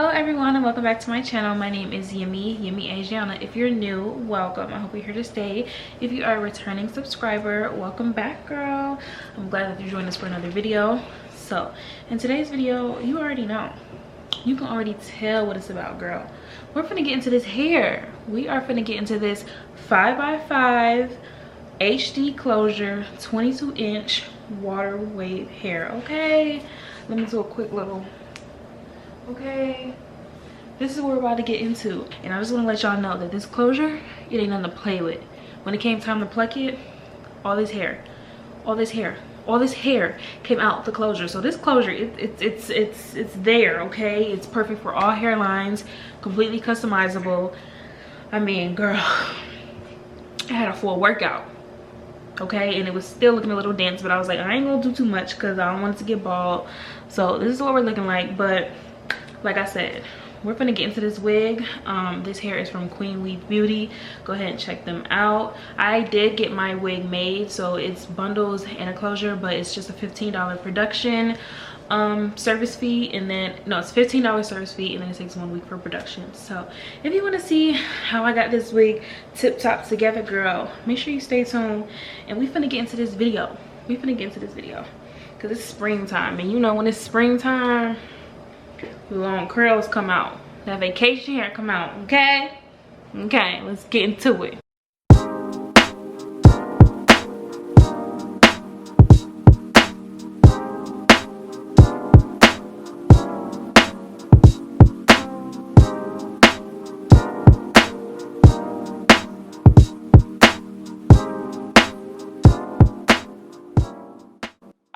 Hello everyone and welcome back to my channel. My name is Yemi Asiana. If you're new, welcome. I hope you're here to stay. If you are a returning subscriber, welcome back, girl. I'm glad that you joined us for another video. So in today's video, you already know, you can already tell what it's about, girl. We're finna get into this hair. We are finna get into this 5x5 HD closure 22-inch water wave hair. Okay, let me do a quick little, okay, this is what we're about to get into. And I just want to let y'all know that this closure, it ain't nothing to play with. When it came time to pluck it, all this hair came out the closure. So this closure, it's there, okay? It's perfect for all hairlines, completely customizable. I mean, girl, I had a full workout, okay, and it was still looking a little dense, but I was like, I ain't gonna do too much because I don't want it to get bald. So this is what we're looking like. But like I said, we're gonna get into this wig. This hair is from Queen Weave Beauty. Go ahead and check them out. I did get my wig made, so it's bundles and a closure, but it's just a $15 production service fee, and then no, it's $15 service fee, and then it takes 1 week for production. So if you want to see how I got this wig tip top together, girl, make sure you stay tuned. And we finna get into this video. Because it's springtime, and you know when it's springtime, the long curls come out, that vacation hair come out. Okay, let's get into it.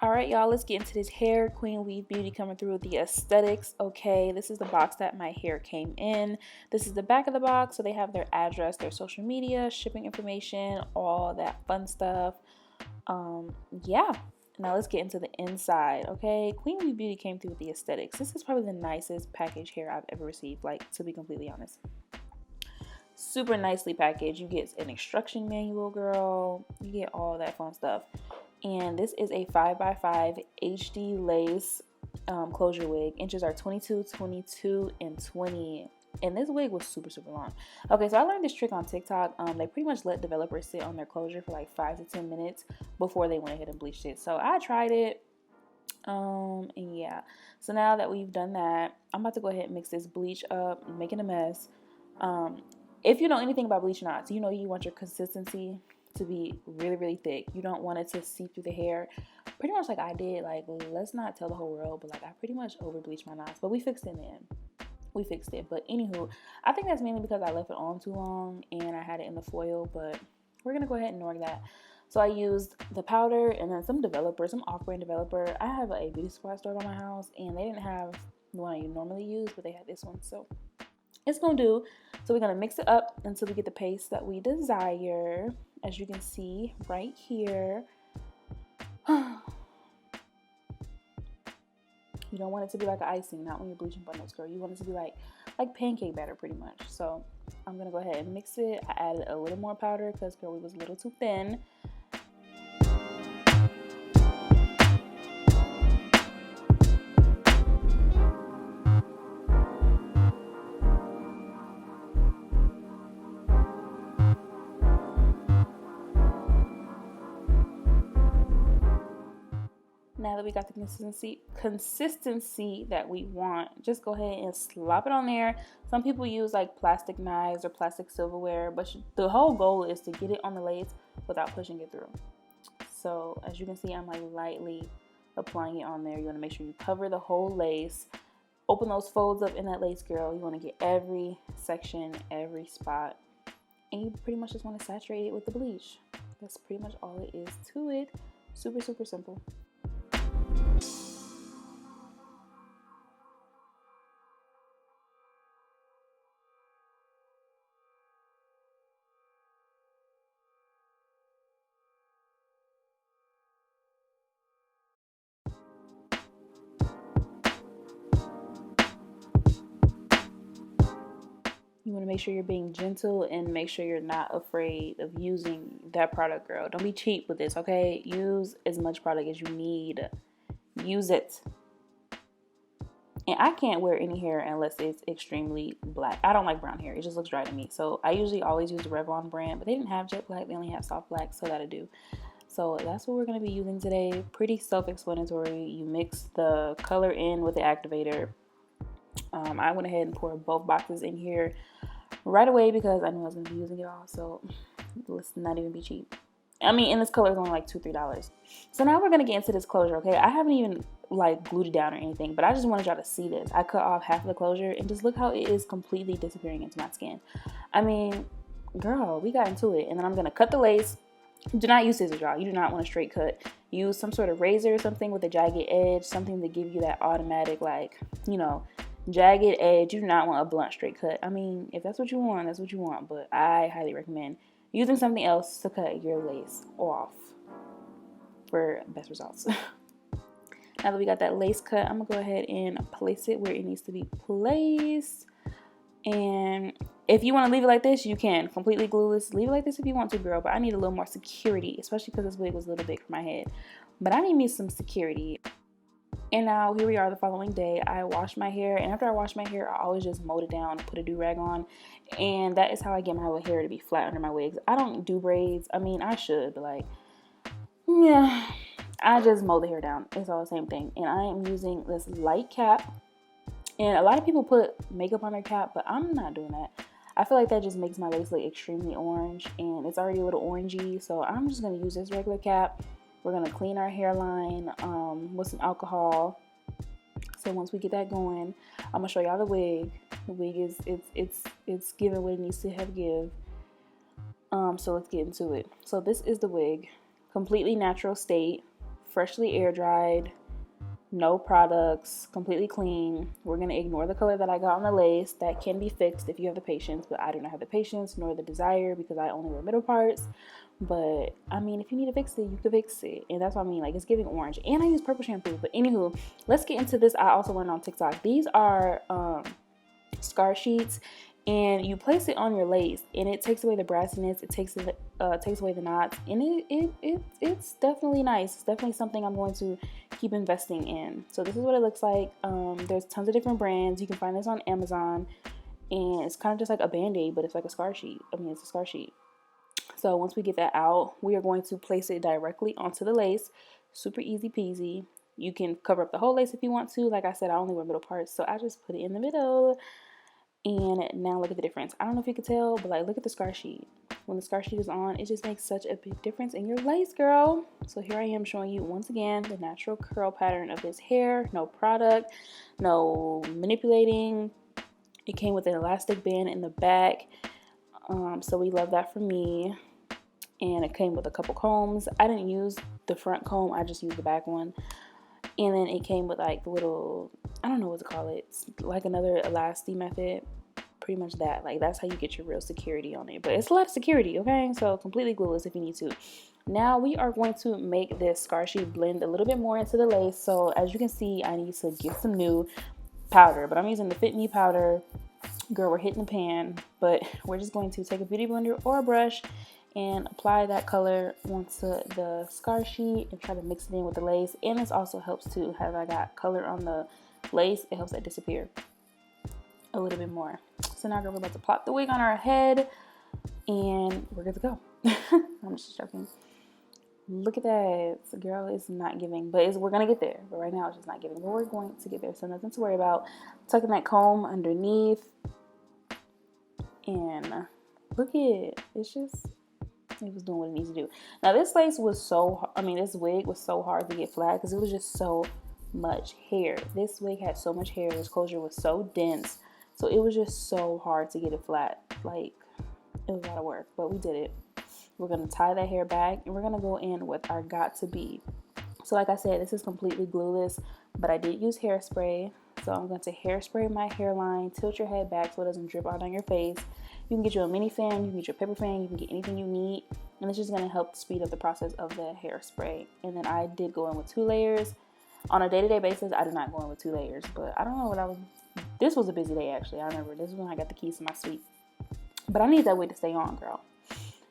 All right, y'all, let's get into this hair. Queen Weave Beauty coming through with the aesthetics. Okay, this is the box that my hair came in. This is the back of the box, so they have their address, their social media, shipping information, all that fun stuff. Yeah, now let's get into the inside. Okay, Queen Weave Beauty came through with the aesthetics. This is probably the nicest package hair I've ever received, like, to be completely honest. Super nicely packaged. You get an instruction manual, girl. You get all that fun stuff. And this is a 5x5 HD lace closure wig. Inches are 22, 22, and 20. And this wig was super long. Okay, so I learned this trick on TikTok. They pretty much let developers sit on their closure for like 5 to 10 minutes before they went ahead and bleached it. So I tried it. And yeah. So now that we've done that, I'm about to go ahead and mix this bleach up, making a mess. If you know anything about bleach knots, you know you want your consistency to be really thick. You don't want it to seep through the hair, pretty much like I did. Like, let's not tell the whole world, but like I pretty much over bleached my knots, but we fixed it, man. We fixed it. But anywho, I think that's mainly because I left it on too long and I had it in the foil, but we're gonna go ahead and ignore that. So I used the powder and then some off-brand developer. I have a beauty supply store by my house, and they didn't have the one I normally use, but they had this one, so it's gonna do. So we're gonna mix it up until we get the paste that we desire, as you can see right here. You don't want it to be like an icing, not when you're bleaching bundles, girl. You want it to be like pancake batter, pretty much. So I'm gonna go ahead and mix it. I added a little more powder because, girl, it was a little too thin. Now that we got the consistency that we want, just go ahead and slop it on there. Some people use like plastic knives or plastic silverware, but the whole goal is to get it on the lace without pushing it through. So as you can see, I'm like lightly applying it on there. You want to make sure you cover the whole lace. Open those folds up in that lace, girl. You want to get every section, every spot, and you pretty much just want to saturate it with the bleach. That's pretty much all it is to it. Super simple. You want to make sure you're being gentle and make sure you're not afraid of using that product, girl. Don't be cheap with this, okay? Use as much product as you need. Use it. And I can't wear any hair unless it's extremely black. I don't like brown hair. It just looks dry to me. So I usually always use the Revlon brand, but they didn't have jet black. They only have soft black, so that'll do. So that's what we're going to be using today. Pretty self-explanatory. You mix the color in with the activator. I went ahead and poured both boxes in here right away because I knew I was going to be using it all. So let's not even be cheap. I mean, and this color is only like $2, $3. So now we're going to get into this closure, okay? I haven't even like glued it down or anything, but I just wanted y'all to see this. I cut off half of the closure and just look how it is completely disappearing into my skin. I mean, girl, we got into it. And then I'm going to cut the lace. Do not use scissors, y'all. You do not want a straight cut. Use some sort of razor or something with a jagged edge, something to give you that automatic, like, you know, jagged edge. You do not want a blunt straight cut. I mean, if that's what you want, that's what you want. But I highly recommend using something else to cut your lace off for best results. Now that we got that lace cut, I'm going to go ahead and place it where it needs to be placed. And if you want to leave it like this, you can. Completely glueless. Leave it like this if you want to, girl. But I need a little more security, especially because this wig was a little big for my head. But I need me some security. And now here we are the following day. I washed my hair. And after I wash my hair, I always just mold it down, put a do-rag on. And that is how I get my hair to be flat under my wigs. I don't do braids. I mean, I should, but like, yeah. I just mold the hair down. It's all the same thing. And I am using this light cap. And a lot of people put makeup on their cap, but I'm not doing that. I feel like that just makes my lace look extremely orange, and it's already a little orangey. So I'm just going to use this regular cap. We're going to clean our hairline with some alcohol. So once we get that going, I'm going to show y'all the wig. The wig is, it's giving what it needs to have give. So let's get into it. So this is the wig. Completely natural state. Freshly air dried. No products, completely clean. We're going to ignore the color that I got on the lace. That can be fixed if you have the patience, but I do not have the patience nor the desire because I only wear middle parts. But I mean, if you need to fix it, you can fix it. And that's what I mean, like, it's giving orange. And I use purple shampoo. But anywho, let's get into this. I also learned on TikTok. These are scar sheets. And you place it on your lace, and it takes away the brassiness. It takes away the knots, and it's definitely nice. It's definitely something I'm going to keep investing in. So this is what it looks like. There's tons of different brands. You can find this on Amazon, and it's kind of just like a band-aid, but it's like a scar sheet. I mean, it's a scar sheet. So once we get that out, we are going to place it directly onto the lace. Super easy peasy. You can cover up the whole lace if you want to. Like I said, I only wear middle parts, so I just put it in the middle. And now look at the difference. I don't know if you can tell, but like, look at the scar sheet. When the scar sheet is on, it just makes such a big difference in your lace, girl. So here I am showing you once again the natural curl pattern of this hair. No product, no manipulating. It came with an elastic band in the back. So we love that for me. And it came with a couple combs. I didn't use the front comb. I just used the back one. And then it came with like the little, I don't know what to call it. It's like another elastic method. Pretty much that. Like, that's how you get your real security on it. But it's a lot of security, okay? So completely glueless if you need to. Now we are going to make this scar sheet blend a little bit more into the lace. So as you can see, I need to get some new powder. But I'm using the Fit Me powder. Girl, we're hitting the pan. But we're just going to take a beauty blender or a brush and apply that color onto the scar sheet and try to mix it in with the lace. And this also helps too. As I got color on the lace, it helps that disappear a little bit more. So now, girl, we're about to plop the wig on our head and we're good to go. I'm just joking. Look at that. Girl, it's not giving, but we're gonna get there. But right now it's just not giving, but we're going to get there. So nothing to worry about. Tucking that comb underneath, and look at it. It's just, it was doing what it needs to do. Now this lace was this wig was so hard to get flat because it was just so much hair. This wig had so much hair. This closure was so dense. So it was just so hard to get it flat. Like, it was a lot of work, but we did it. We're going to tie that hair back and we're going to go in with our Got To Be. So like I said, this is completely glueless, but I did use hairspray. So I'm going to hairspray my hairline, tilt your head back so it doesn't drip out on your face. You can get you a mini fan, you can get your paper fan, you can get anything you need. And it's just going to help speed up the process of the hairspray. And then I did go in with 2 layers. On a day-to-day basis, I do not go in with 2 layers, but I don't know what I was. This was a busy day, actually. I remember this is when I got the keys to my suite. But I need that wig to stay on, girl.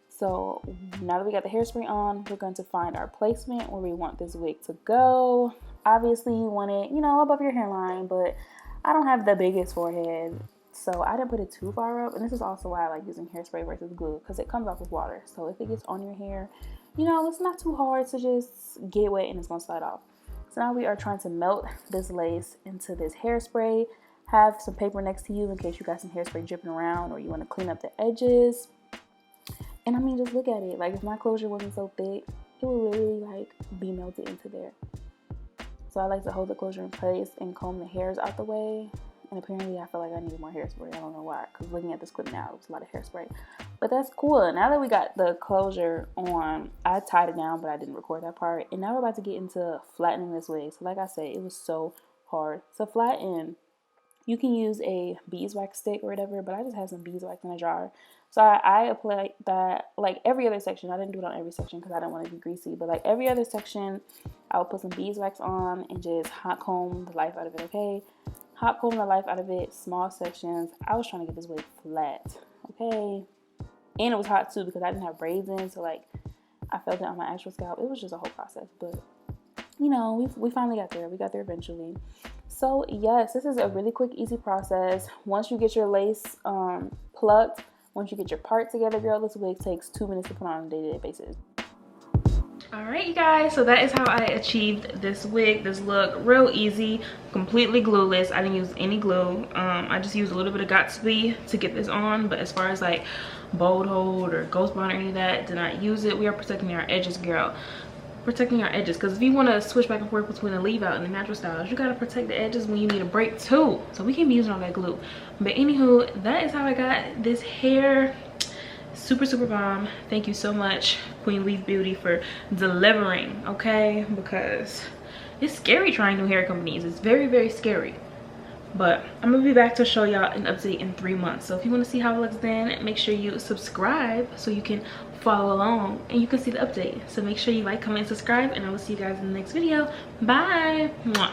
So now that we got the hairspray on, we're going to find our placement where we want this wig to go. Obviously, you want it, above your hairline, but I don't have the biggest forehead, so I didn't put it too far up. And this is also why I like using hairspray versus glue, because it comes off with water. So if it gets on your hair, you know, it's not too hard to just get wet and it's gonna slide off. So now we are trying to melt this lace into this hairspray. Have some paper next to you in case you got some hairspray dripping around or you want to clean up the edges. And I mean, just look at it. Like, if my closure wasn't so thick, it would literally like be melted into there. So I like to hold the closure in place and comb the hairs out the way. And apparently I feel like I needed more hairspray. I don't know why, because looking at this clip now, it was a lot of hairspray. But that's cool. Now that we got the closure on, I tied it down, but I didn't record that part. And now we're about to get into flattening this wig. So like I said, it was so hard to flatten. You can use a beeswax stick or whatever, but I just have some beeswax in a jar. So I applied that like every other section. I didn't do it on every section because I didn't want to be greasy. But like every other section, I would put some beeswax on and just hot comb the life out of it, okay? Hot comb the life out of it, small sections. I was trying to get this wig flat, okay? And it was hot too because I didn't have braids in, so like I felt it on my actual scalp. It was just a whole process, but you know, we finally got there. We got there eventually. So yes, this is a really quick, easy process. Once you get your lace plucked, once you get your part together, girl, this wig takes 2 minutes to put on a day-to-day basis. Alright, you guys, so that is how I achieved this wig, this look. Real easy, completely glueless. I didn't use any glue. I just used a little bit of Got2b to get this on, but as far as like bold hold or ghost bond or any of that, did not use it. We are protecting our edges, girl. Protecting our edges, because if you want to switch back and forth between the leave out and the natural styles, you got to protect the edges when you need a break too. So we can't be using all that glue. But anywho, that is how I got this hair. Super bomb. Thank you so much, Queen Weave Beauty, for delivering, okay? Because it's scary trying new hair companies. It's very scary. But I'm gonna be back to show y'all an update in 3 months. So if you want to see how it looks then, make sure you subscribe so you can follow along and you can see the update. So make sure you like, comment, and subscribe, and I will see you guys in the next video. Bye. Mwah.